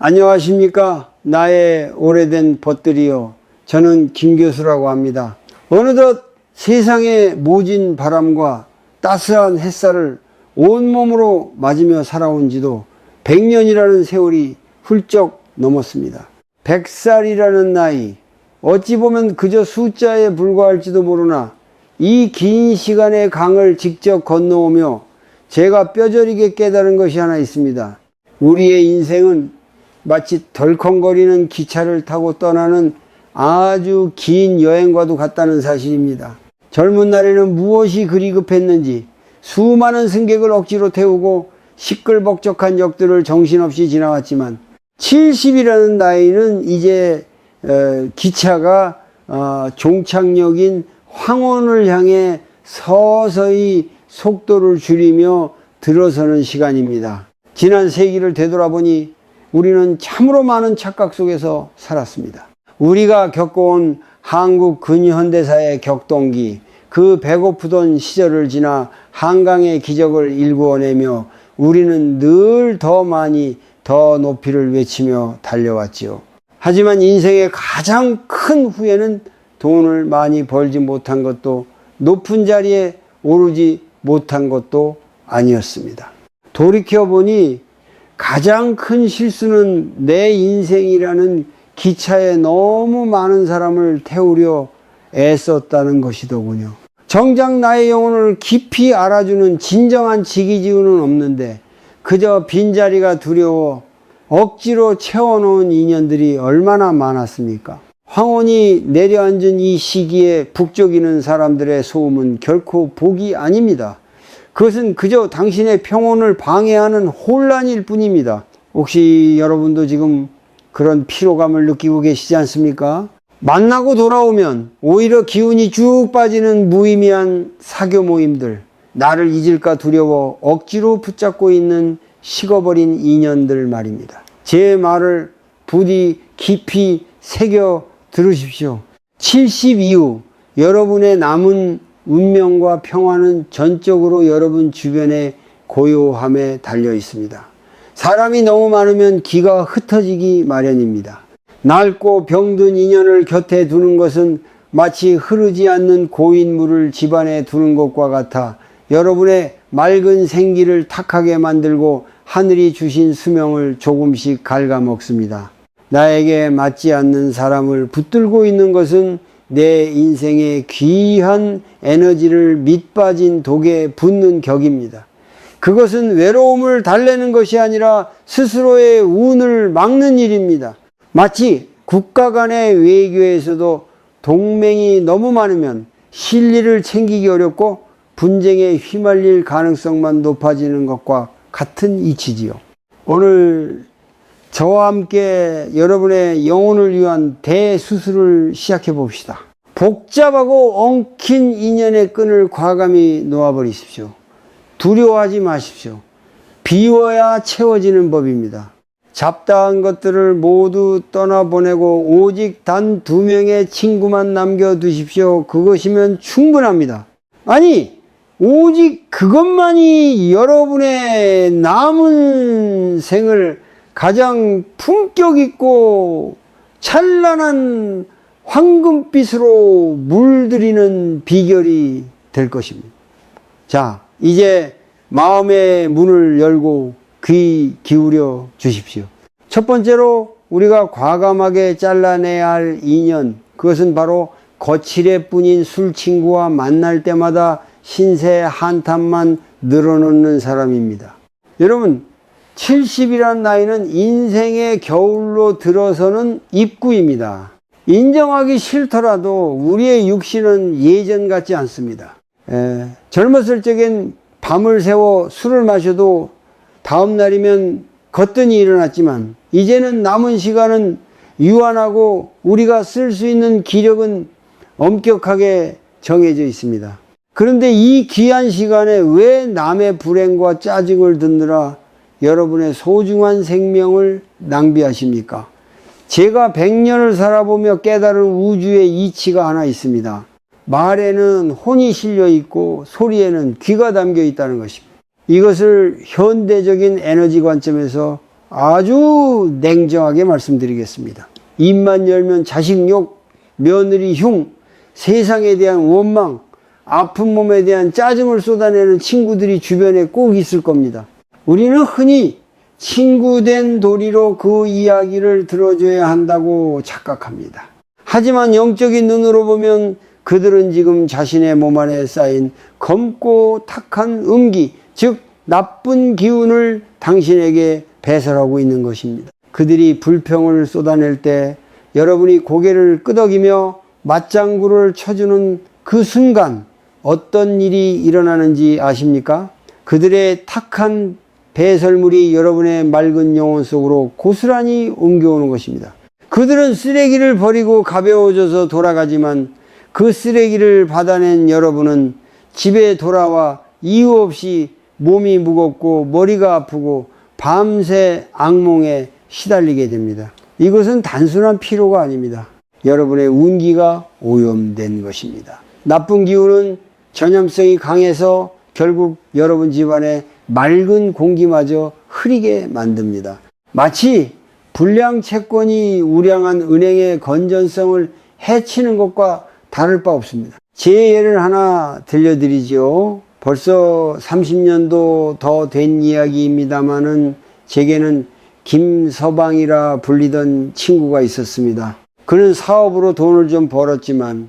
안녕하십니까. 나의 오래된 벗들이요. 저는 김 교수라고 합니다. 어느덧 세상의 모진 바람과 따스한 햇살을 온몸으로 맞으며 살아온 지도 100년이라는 세월이 훌쩍 넘었습니다. 100살이라는 나이, 어찌 보면 그저 숫자에 불과할지도 모르나 이 긴 시간의 강을 직접 건너오며 제가 뼈저리게 깨달은 것이 하나 있습니다. 우리의 인생은 마치 덜컹거리는 기차를 타고 떠나는 아주 긴 여행과도 같다는 사실입니다. 젊은 날에는 무엇이 그리 급했는지 수많은 승객을 억지로 태우고 시끌벅적한 역들을 정신없이 지나왔지만 70이라는 나이는 이제 기차가 종착역인 황혼을 향해 서서히 속도를 줄이며 들어서는 시간입니다. 지난 세기를 되돌아보니 우리는 참으로 많은 착각 속에서 살았습니다. 우리가 겪어온 한국 근현대사의 격동기, 그 배고프던 시절을 지나 한강의 기적을 일구어내며 우리는 늘 더 많이 더 높이를 외치며 달려왔지요. 하지만 인생의 가장 큰 후회는 돈을 많이 벌지 못한 것도 높은 자리에 오르지 못한 것도 아니었습니다. 돌이켜보니 가장 큰 실수는 내 인생이라는 기차에 너무 많은 사람을 태우려 애썼다는 것이더군요. 정작 나의 영혼을 깊이 알아주는 진정한 지기지우는 없는데 그저 빈자리가 두려워 억지로 채워놓은 인연들이 얼마나 많았습니까? 황혼이 내려앉은 이 시기에 북적이는 사람들의 소음은 결코 복이 아닙니다. 그것은 그저 당신의 평온을 방해하는 혼란일 뿐입니다. 혹시 여러분도 지금 그런 피로감을 느끼고 계시지 않습니까? 만나고 돌아오면 오히려 기운이 쭉 빠지는 무의미한 사교 모임들, 나를 잊을까 두려워 억지로 붙잡고 있는 식어버린 인연들 말입니다. 제 말을 부디 깊이 새겨 들으십시오. 70 이후 여러분의 남은 운명과 평화는 전적으로 여러분 주변의 고요함에 달려 있습니다. 사람이 너무 많으면 기가 흩어지기 마련입니다. 낡고 병든 인연을 곁에 두는 것은 마치 흐르지 않는 고인 물을 집안에 두는 것과 같아 여러분의 맑은 생기를 탁하게 만들고 하늘이 주신 수명을 조금씩 갉아먹습니다. 나에게 맞지 않는 사람을 붙들고 있는 것은 내 인생의 귀한 에너지를 밑빠진 독에 붓는 격입니다. 그것은 외로움을 달래는 것이 아니라 스스로의 운을 막는 일입니다. 마치 국가 간의 외교에서도 동맹이 너무 많으면 실리를 챙기기 어렵고 분쟁에 휘말릴 가능성만 높아지는 것과 같은 이치지요. 오늘 저와 함께 여러분의 영혼을 위한 대수술을 시작해 봅시다. 복잡하고 엉킨 인연의 끈을 과감히 놓아버리십시오. 두려워하지 마십시오. 비워야 채워지는 법입니다. 잡다한 것들을 모두 떠나보내고 오직 단 2명의 친구만 남겨두십시오. 그것이면 충분합니다. 아니, 오직 그것만이 여러분의 남은 생을 가장 품격 있고 찬란한 황금빛으로 물들이는 비결이 될 것입니다. 자, 이제 마음의 문을 열고 귀 기울여 주십시오. 첫 번째로 우리가 과감하게 잘라내야 할 인연, 그것은 바로 거칠애뿐인 술친구와 만날 때마다 신세 한탄만 늘어놓는 사람입니다. 여러분, 70이라는 나이는 인생의 겨울로 들어서는 입구입니다. 인정하기 싫더라도 우리의 육신은 예전 같지 않습니다. 젊었을 적엔 밤을 새워 술을 마셔도 다음 날이면 거뜬히 일어났지만 이제는 남은 시간은 유한하고 우리가 쓸 수 있는 기력은 엄격하게 정해져 있습니다. 그런데 이 귀한 시간에 왜 남의 불행과 짜증을 듣느라 여러분의 소중한 생명을 낭비하십니까? 제가 100년을 살아보며 깨달은 우주의 이치가 하나 있습니다. 말에는 혼이 실려 있고 소리에는 귀가 담겨 있다는 것입니다. 이것을 현대적인 에너지 관점에서 아주 냉정하게 말씀드리겠습니다. 입만 열면 자식 욕, 며느리 흉, 세상에 대한 원망, 아픈 몸에 대한 짜증을 쏟아내는 친구들이 주변에 꼭 있을 겁니다. 우리는 흔히 친구된 도리로 그 이야기를 들어줘야 한다고 착각합니다. 하지만 영적인 눈으로 보면 그들은 지금 자신의 몸 안에 쌓인 검고 탁한 음기, 즉 나쁜 기운을 당신에게 배설하고 있는 것입니다. 그들이 불평을 쏟아낼 때 여러분이 고개를 끄덕이며 맞장구를 쳐주는 그 순간 어떤 일이 일어나는지 아십니까? 그들의 탁한 배설물이 여러분의 맑은 영혼 속으로 고스란히 옮겨오는 것입니다. 그들은 쓰레기를 버리고 가벼워져서 돌아가지만 그 쓰레기를 받아낸 여러분은 집에 돌아와 이유 없이 몸이 무겁고 머리가 아프고 밤새 악몽에 시달리게 됩니다. 이것은 단순한 피로가 아닙니다. 여러분의 운기가 오염된 것입니다. 나쁜 기운은 전염성이 강해서 결국 여러분 집안에 맑은 공기마저 흐리게 만듭니다. 마치 불량 채권이 우량한 은행의 건전성을 해치는 것과 다를 바 없습니다. 제 예를 하나 들려드리죠. 벌써 30년도 더 된 이야기입니다마는 제게는 김서방이라 불리던 친구가 있었습니다. 그는 사업으로 돈을 좀 벌었지만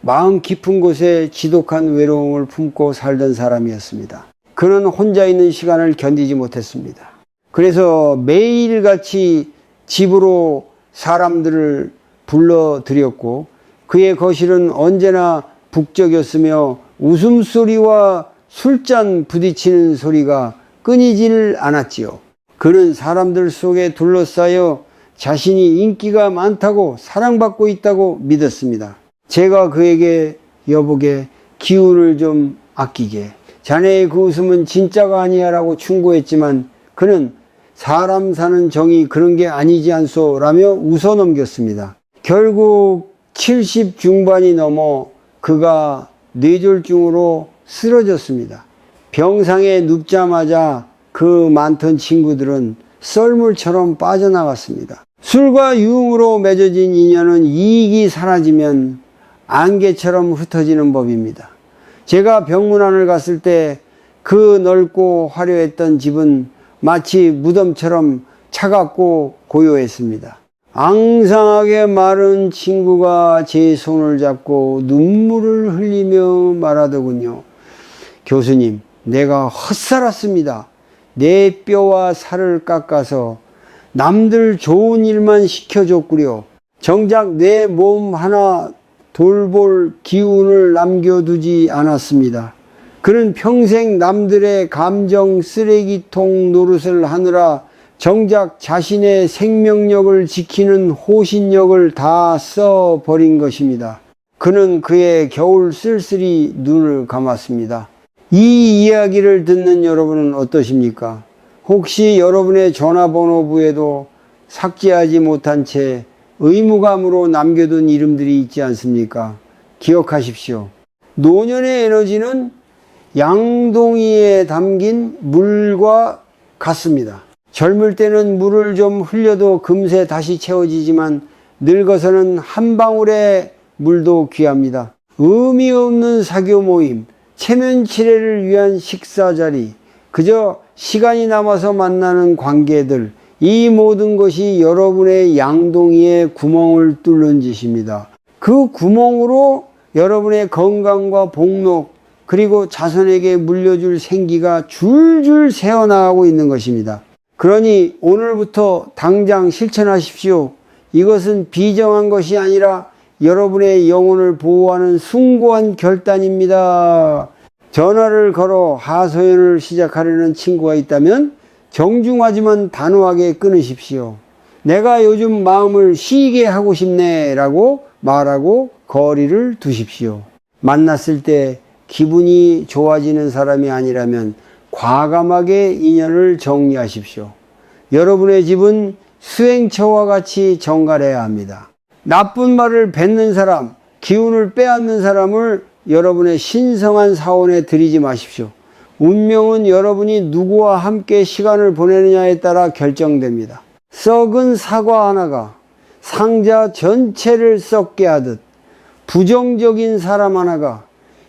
마음 깊은 곳에 지독한 외로움을 품고 살던 사람이었습니다. 그는 혼자 있는 시간을 견디지 못했습니다. 그래서 매일같이 집으로 사람들을 불러들였고 그의 거실은 언제나 북적였으며 웃음소리와 술잔 부딪히는 소리가 끊이질 않았지요. 그는 사람들 속에 둘러싸여 자신이 인기가 많다고 사랑받고 있다고 믿었습니다. 제가 그에게 여보게 기운을 좀 아끼게, 자네의 그 웃음은 진짜가 아니야 라고 충고했지만 그는 사람 사는 정이 그런 게 아니지 않소 라며 웃어넘겼습니다. 결국 70 중반이 넘어 그가 뇌졸중으로 쓰러졌습니다. 병상에 눕자마자 그 많던 친구들은 썰물처럼 빠져나갔습니다. 술과 유흥으로 맺어진 인연은 이익이 사라지면 안개처럼 흩어지는 법입니다. 제가 병문안을 갔을 때 그 넓고 화려했던 집은 마치 무덤처럼 차갑고 고요했습니다. 앙상하게 마른 친구가 제 손을 잡고 눈물을 흘리며 말하더군요. 교수님, 내가 헛살았습니다. 내 뼈와 살을 깎아서 남들 좋은 일만 시켜줬구려. 정작 내 몸 하나 돌볼 기운을 남겨두지 않았습니다. 그는 평생 남들의 감정 쓰레기통 노릇을 하느라 정작 자신의 생명력을 지키는 호신력을 다 써버린 것입니다. 그는 그의 겨울 쓸쓸히 눈을 감았습니다. 이 이야기를 듣는 여러분은 어떠십니까? 혹시 여러분의 전화번호부에도 삭제하지 못한 채 의무감으로 남겨둔 이름들이 있지 않습니까? 기억하십시오. 노년의 에너지는 양동이에 담긴 물과 같습니다. 젊을 때는 물을 좀 흘려도 금세 다시 채워지지만 늙어서는 한 방울의 물도 귀합니다. 의미 없는 사교 모임, 체면치레를 위한 식사 자리, 그저 시간이 남아서 만나는 관계들, 이 모든 것이 여러분의 양동이에 구멍을 뚫는 짓입니다. 그 구멍으로 여러분의 건강과 복록 그리고 자손에게 물려줄 생기가 줄줄 새어나가고 있는 것입니다. 그러니 오늘부터 당장 실천하십시오. 이것은 비정한 것이 아니라 여러분의 영혼을 보호하는 숭고한 결단입니다. 전화를 걸어 하소연을 시작하려는 친구가 있다면 정중하지만 단호하게 끊으십시오. 내가 요즘 마음을 쉬게 하고 싶네 라고 말하고 거리를 두십시오. 만났을 때 기분이 좋아지는 사람이 아니라면 과감하게 인연을 정리하십시오. 여러분의 집은 수행처와 같이 정갈해야 합니다. 나쁜 말을 뱉는 사람, 기운을 빼앗는 사람을 여러분의 신성한 사원에 들이지 마십시오. 운명은 여러분이 누구와 함께 시간을 보내느냐에 따라 결정됩니다. 썩은 사과 하나가 상자 전체를 썩게 하듯 부정적인 사람 하나가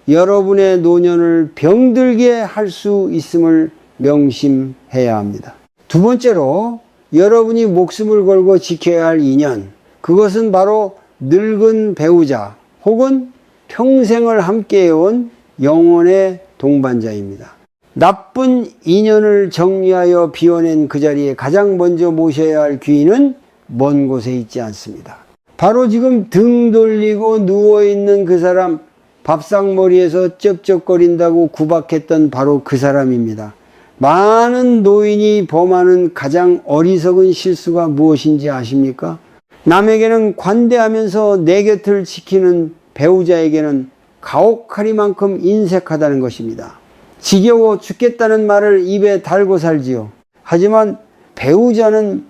여러분의 노년을 병들게 할 수 있음을 명심해야 합니다. 두 번째로 여러분이 목숨을 걸고 지켜야 할 인연, 그것은 바로 늙은 배우자 혹은 평생을 함께해온 영혼의 동반자입니다. 나쁜 인연을 정리하여 비워낸 그 자리에 가장 먼저 모셔야 할 귀인은 먼 곳에 있지 않습니다. 바로 지금 등 돌리고 누워있는 그 사람, 밥상머리에서 쩝쩝거린다고 구박했던 바로 그 사람입니다. 많은 노인이 범하는 가장 어리석은 실수가 무엇인지 아십니까? 남에게는 관대하면서 내 곁을 지키는 배우자에게는 가혹하리만큼 인색하다는 것입니다. 지겨워 죽겠다는 말을 입에 달고 살지요. 하지만 배우자는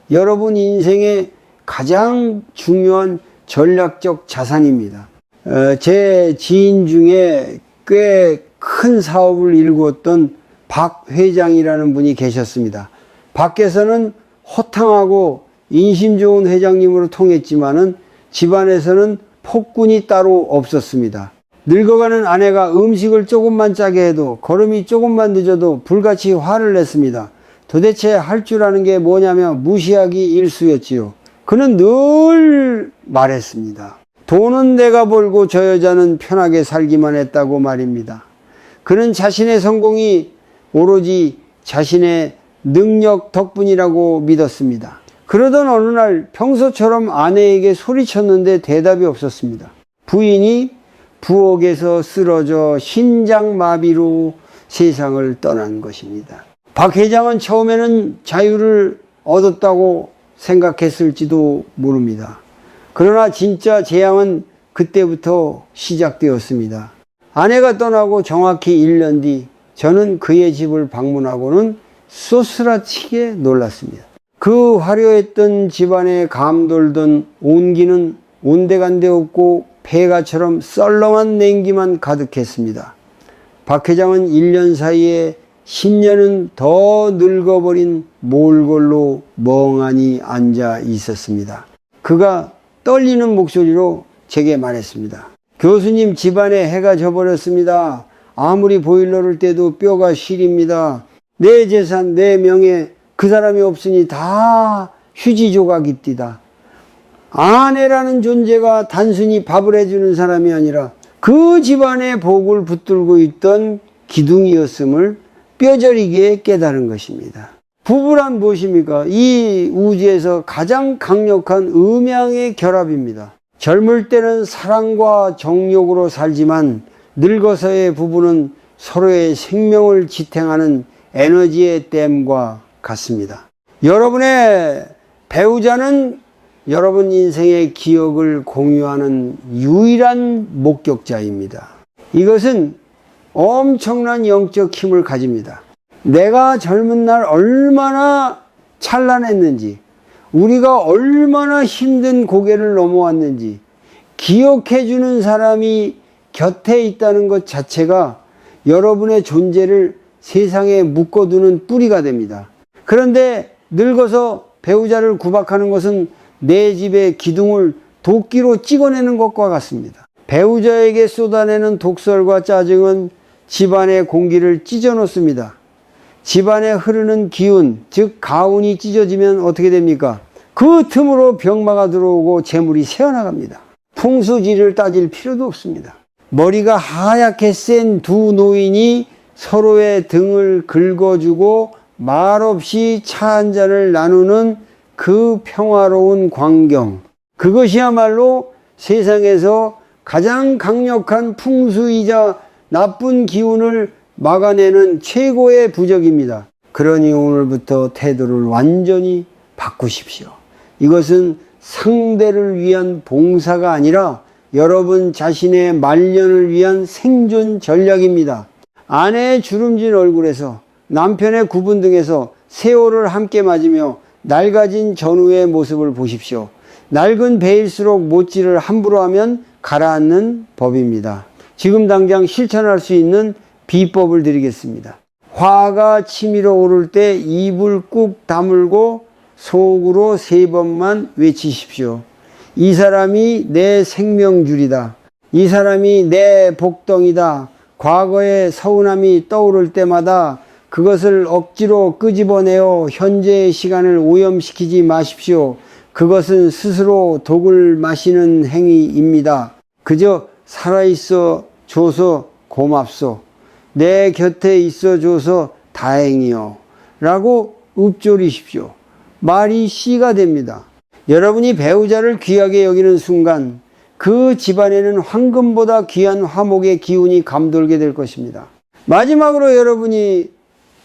여러분 인생의 가장 중요한 전략적 자산입니다. 제 지인 중에 꽤 큰 사업을 일구었던 박 회장이라는 분이 계셨습니다. 밖에서는 호탕하고 인심 좋은 회장님으로 통했지만은 집안에서는 폭군이 따로 없었습니다. 늙어가는 아내가 음식을 조금만 짜게 해도, 걸음이 조금만 늦어도 불같이 화를 냈습니다. 도대체 할 줄 아는 게 뭐냐며 무시하기 일쑤였지요. 그는 늘 말했습니다. 돈은 내가 벌고 저 여자는 편하게 살기만 했다고 말입니다. 그는 자신의 성공이 오로지 자신의 능력 덕분이라고 믿었습니다. 그러던 어느 날 평소처럼 아내에게 소리쳤는데 대답이 없었습니다. 부인이 부엌에서 쓰러져 신장마비로 세상을 떠난 것입니다. 박 회장은 처음에는 자유를 얻었다고 생각했을지도 모릅니다. 그러나 진짜 재앙은 그때부터 시작되었습니다. 아내가 떠나고 정확히 1년 뒤 저는 그의 집을 방문하고는 쏘스라치게 놀랐습니다. 그 화려했던 집안에 감돌던 온기는 온데간데 없고 폐가처럼 썰렁한 냉기만 가득했습니다. 박 회장은 1년 사이에 10년은 더 늙어버린 몰골로 멍하니 앉아 있었습니다. 그가 떨리는 목소리로 제게 말했습니다. 교수님, 집안에 해가 져버렸습니다. 아무리 보일러를 떼도 뼈가 시립니다. 내 재산, 내 명예, 그 사람이 없으니 다 휴지 조각이띠다. 아내라는 존재가 단순히 밥을 해주는 사람이 아니라 그 집안의 복을 붙들고 있던 기둥이었음을 뼈저리게 깨달은 것입니다. 부부란 무엇입니까? 이 우주에서 가장 강력한 음양의 결합입니다. 젊을 때는 사랑과 정욕으로 살지만 늙어서의 부부는 서로의 생명을 지탱하는 에너지의 댐과 같습니다. 여러분의 배우자는 여러분 인생의 기억을 공유하는 유일한 목격자입니다. 이것은 엄청난 영적 힘을 가집니다. 내가 젊은 날 얼마나 찬란했는지, 우리가 얼마나 힘든 고개를 넘어왔는지 기억해주는 사람이 곁에 있다는 것 자체가 여러분의 존재를 세상에 묶어두는 뿌리가 됩니다. 그런데 늙어서 배우자를 구박하는 것은 내 집의 기둥을 도끼로 찍어내는 것과 같습니다. 배우자에게 쏟아내는 독설과 짜증은 집안의 공기를 찢어놓습니다. 집안에 흐르는 기운, 즉 가운이 찢어지면 어떻게 됩니까? 그 틈으로 병마가 들어오고 재물이 새어나갑니다. 풍수지리를 따질 필요도 없습니다. 머리가 하얗게 센 두 노인이 서로의 등을 긁어주고 말없이 차 한 잔을 나누는 그 평화로운 광경, 그것이야말로 세상에서 가장 강력한 풍수이자 나쁜 기운을 막아내는 최고의 부적입니다. 그러니 오늘부터 태도를 완전히 바꾸십시오. 이것은 상대를 위한 봉사가 아니라 여러분 자신의 말년을 위한 생존 전략입니다. 아내의 주름진 얼굴에서, 남편의 구분 등에서 세월을 함께 맞으며 낡아진 전후의 모습을 보십시오. 낡은 배일수록 못질을 함부로 하면 가라앉는 법입니다. 지금 당장 실천할 수 있는 비법을 드리겠습니다. 화가 치밀어 오를 때 입을 꾹 다물고 속으로 3번만 외치십시오. 이 사람이 내 생명줄이다. 이 사람이 내 복덩이다. 과거의 서운함이 떠오를 때마다 그것을 억지로 끄집어내어 현재의 시간을 오염시키지 마십시오. 그것은 스스로 독을 마시는 행위입니다. 그저 살아있어 줘서 고맙소. 내 곁에 있어 줘서 다행이요. 라고 읊조리십시오. 말이 씨가 됩니다. 여러분이 배우자를 귀하게 여기는 순간 그 집안에는 황금보다 귀한 화목의 기운이 감돌게 될 것입니다. 마지막으로 여러분이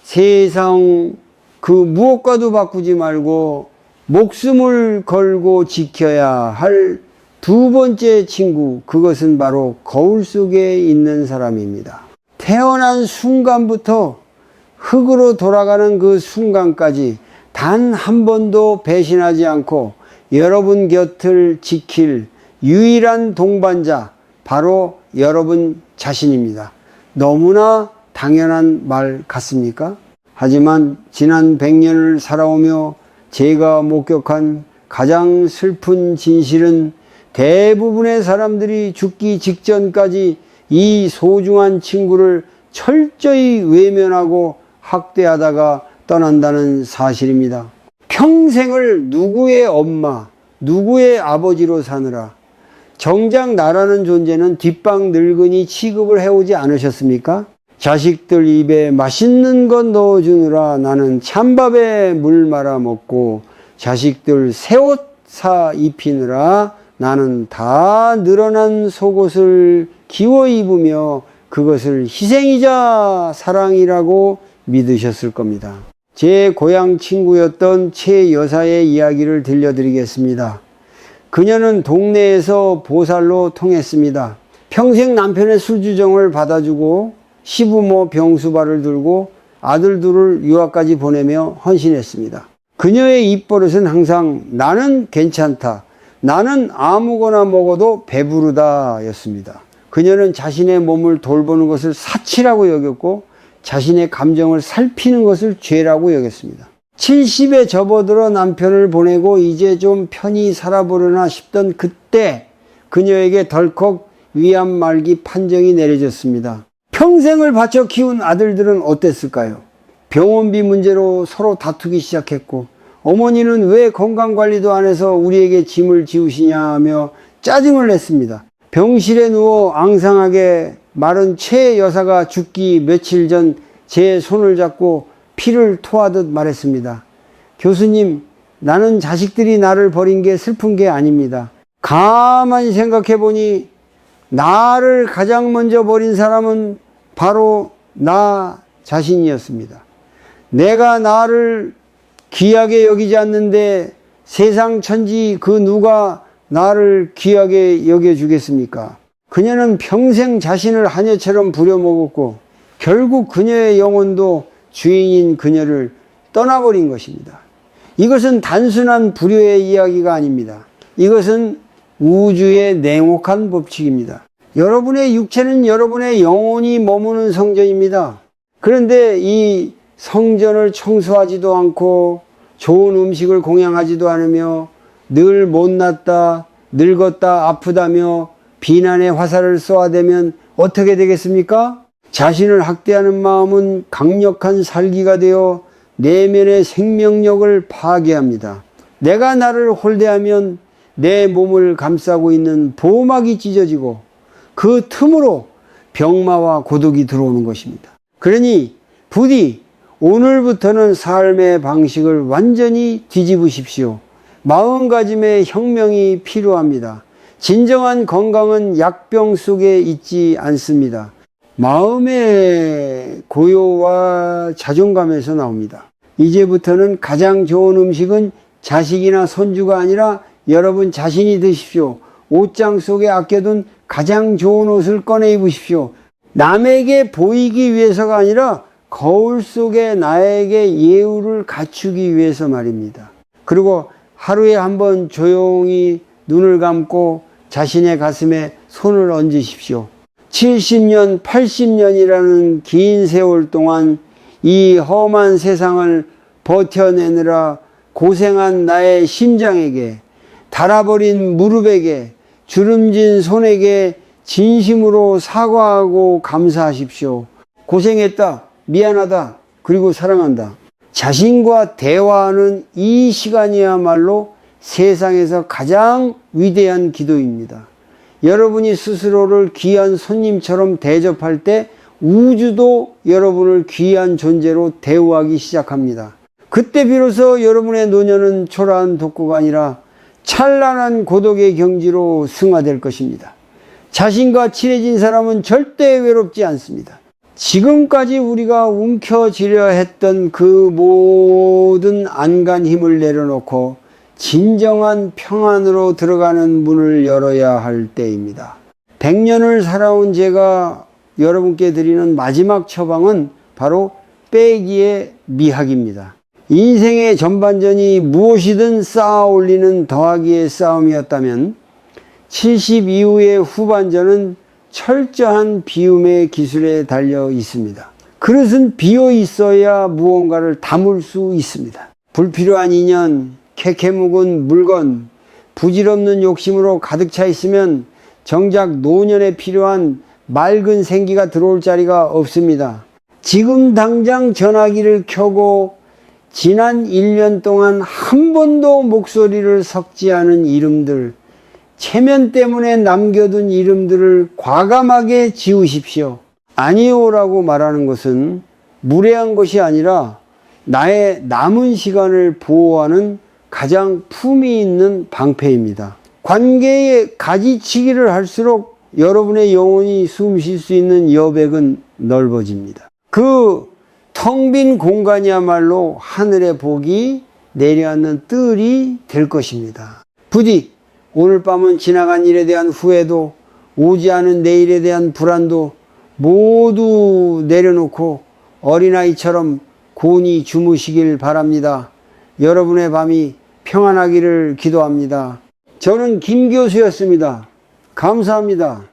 세상 그 무엇과도 바꾸지 말고 목숨을 걸고 지켜야 할 두 번째 친구, 그것은 바로 거울 속에 있는 사람입니다. 태어난 순간부터 흙으로 돌아가는 그 순간까지 단 한 번도 배신하지 않고 여러분 곁을 지킬 유일한 동반자, 바로 여러분 자신입니다. 너무나 당연한 말 같습니까? 하지만 지난 100년을 살아오며 제가 목격한 가장 슬픈 진실은 대부분의 사람들이 죽기 직전까지 이 소중한 친구를 철저히 외면하고 학대하다가 떠난다는 사실입니다. 평생을 누구의 엄마, 누구의 아버지로 사느라 정작 나라는 존재는 뒷방 늙은이 취급을 해오지 않으셨습니까? 자식들 입에 맛있는 것 넣어주느라 나는 찬밥에 물 말아 먹고 자식들 새 옷 사 입히느라 나는 다 늘어난 속옷을 기워 입으며 그것을 희생이자 사랑이라고 믿으셨을 겁니다. 제 고향 친구였던 최 여사의 이야기를 들려드리겠습니다. 그녀는 동네에서 보살로 통했습니다. 평생 남편의 술주정을 받아주고 시부모 병수발을 들고 아들 둘을 유학까지 보내며 헌신했습니다. 그녀의 입버릇은 항상 나는 괜찮다, 나는 아무거나 먹어도 배부르다 였습니다. 그녀는 자신의 몸을 돌보는 것을 사치라고 여겼고 자신의 감정을 살피는 것을 죄라고 여겼습니다. 70에 접어들어 남편을 보내고 이제 좀 편히 살아보려나 싶던 그때 그녀에게 덜컥 위암 말기 판정이 내려졌습니다. 평생을 바쳐 키운 아들들은 어땠을까요? 병원비 문제로 서로 다투기 시작했고 어머니는 왜 건강관리도 안 해서 우리에게 짐을 지우시냐 하며 짜증을 냈습니다. 병실에 누워 앙상하게 마른 최 여사가 죽기 며칠 전 제 손을 잡고 피를 토하듯 말했습니다. 교수님, 나는 자식들이 나를 버린 게 슬픈 게 아닙니다. 가만히 생각해 보니 나를 가장 먼저 버린 사람은 바로 나 자신이었습니다. 내가 나를 귀하게 여기지 않는데 세상 천지 그 누가 나를 귀하게 여겨주겠습니까? 그녀는 평생 자신을 하녀처럼 부려먹었고 결국 그녀의 영혼도 주인인 그녀를 떠나버린 것입니다. 이것은 단순한 불효의 이야기가 아닙니다. 이것은 우주의 냉혹한 법칙입니다. 여러분의 육체는 여러분의 영혼이 머무는 성전입니다. 그런데 이 성전을 청소하지도 않고 좋은 음식을 공양하지도 않으며 늘 못났다, 늙었다, 아프다며 비난의 화살을 쏘아대면 어떻게 되겠습니까? 자신을 학대하는 마음은 강력한 살기가 되어 내면의 생명력을 파괴합니다. 내가 나를 홀대하면 내 몸을 감싸고 있는 보호막이 찢어지고 그 틈으로 병마와 고독이 들어오는 것입니다. 그러니 부디 오늘부터는 삶의 방식을 완전히 뒤집으십시오. 마음가짐의 혁명이 필요합니다. 진정한 건강은 약병 속에 있지 않습니다. 마음의 고요와 자존감에서 나옵니다. 이제부터는 가장 좋은 음식은 자식이나 손주가 아니라 여러분 자신이 드십시오. 옷장 속에 아껴둔 가장 좋은 옷을 꺼내 입으십시오. 남에게 보이기 위해서가 아니라 거울 속에 나에게 예우를 갖추기 위해서 말입니다. 그리고 하루에 한번 조용히 눈을 감고 자신의 가슴에 손을 얹으십시오. 70년, 80년이라는 긴 세월 동안 이 험한 세상을 버텨내느라 고생한 나의 심장에게, 닳아버린 무릎에게, 주름진 손에게 진심으로 사과하고 감사하십시오. 고생했다, 미안하다, 그리고 사랑한다. 자신과 대화하는 이 시간이야말로 세상에서 가장 위대한 기도입니다. 여러분이 스스로를 귀한 손님처럼 대접할 때 우주도 여러분을 귀한 존재로 대우하기 시작합니다. 그때 비로소 여러분의 노년은 초라한 독고가 아니라 찬란한 고독의 경지로 승화될 것입니다. 자신과 친해진 사람은 절대 외롭지 않습니다. 지금까지 우리가 움켜쥐려 했던 그 모든 안간 힘을 내려놓고 진정한 평안으로 들어가는 문을 열어야 할 때입니다. 100년을 살아온 제가 여러분께 드리는 마지막 처방은 바로 빼기의 미학입니다. 인생의 전반전이 무엇이든 쌓아 올리는 더하기의 싸움이었다면 70 이후의 후반전은 철저한 비움의 기술에 달려 있습니다. 그릇은 비어 있어야 무언가를 담을 수 있습니다. 불필요한 인연, 캐캐 묵은 물건, 부질없는 욕심으로 가득 차 있으면 정작 노년에 필요한 맑은 생기가 들어올 자리가 없습니다. 지금 당장 전화기를 켜고 지난 1년 동안 한 번도 목소리를 섞지 않은 이름들, 체면 때문에 남겨둔 이름들을 과감하게 지우십시오. 아니오라고 말하는 것은 무례한 것이 아니라 나의 남은 시간을 보호하는 가장 품위 있는 방패입니다. 관계에 가지치기를 할수록 여러분의 영혼이 숨 쉴 수 있는 여백은 넓어집니다. 그 텅 빈 공간이야말로 하늘의 복이 내려앉는 뜰이 될 것입니다. 부디 오늘 밤은 지나간 일에 대한 후회도, 오지 않은 내일에 대한 불안도 모두 내려놓고 어린아이처럼 곤히 주무시길 바랍니다. 여러분의 밤이 평안하기를 기도합니다. 저는 김 교수였습니다. 감사합니다.